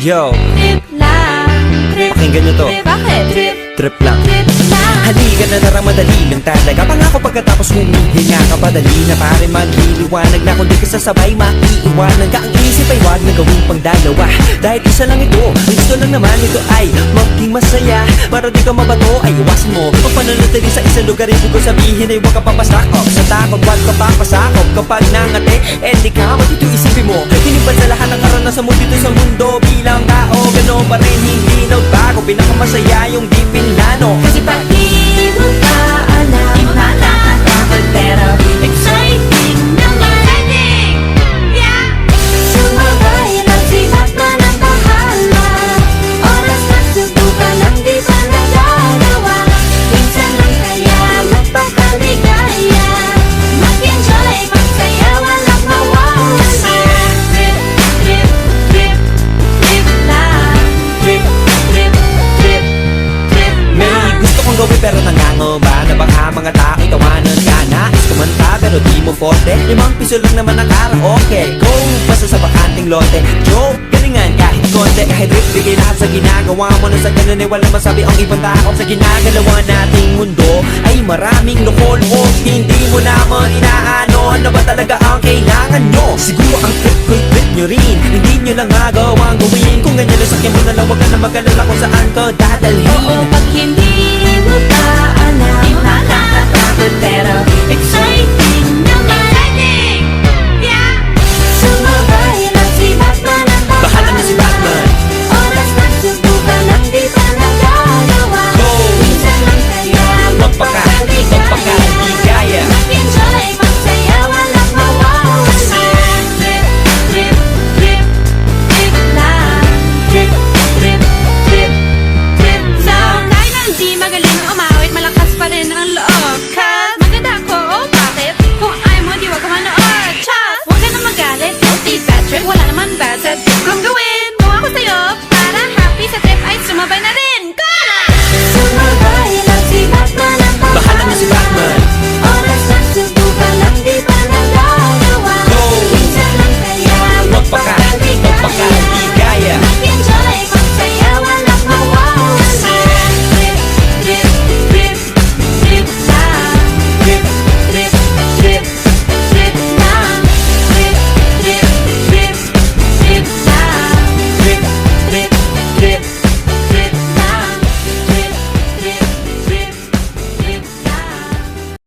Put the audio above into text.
Yo, Trip lang, trip, pakinggan nyo to. trip, bakit? Trip, Trip lang. trip lang. Halika na narang madali lang talaga. Pangako pagkatapos humihinga ka padali na pare magliliwanag na kung di ka sasabay maiiwanan ka. Ang isip ay wag na gawing pangdalawa dahil isa lang ito. Ang gusto lang naman ito ay maging masaya. Para di ka mabato ay iwasan mo ang pananatili sa isang lugar. Ibig ko sabihin ay huwag ka papasakop sa takot, wag ka papasakop. Kapag nangate, di ka matito isipin mo. Hinipan sa lahat ng karanasan mo dito sa mundo. Bilang tao, gano'n pa rin hindi nagbago. Pinakamasaya yung di pinlano. Kasi pag di mo pa alam, nakakatakot pero exciting naman. Yeah! Sumabay lang sibat na ng bahala. Oras na subukan ang di pa nagagawa. Minsan lang kaya magpakaligaya. Mag-enjoy, magsaya, walang mawawala. Trip, trip, trip, trip lang. Trip, trip, trip, trip May lang. gusto kong gawin pero nangangamba na baka mga tao tawanan ka. Nais kumanta pero di mo forte. 5 piso lang naman ang karaoke. Go, basta sa bakanting lote. Joke, galingan kahit konti. Kahit rip, bigay lahat sa ginagawa mo. Nang sa ganun ay walang masabi ang ibang tao. Sa ginagalawa nating mundo ay maraming loko-loko. Hindi mo naman inaano. Ano ba talaga ang kailangan nyo? Siguro ang trip ko'y trip nyo rin. Hindi nyo lang agawang gawin. Kung ganyan lang sakyan mo na lang, wag ka na mag-alala kung saan ka dadalhin. Oo, pag hindi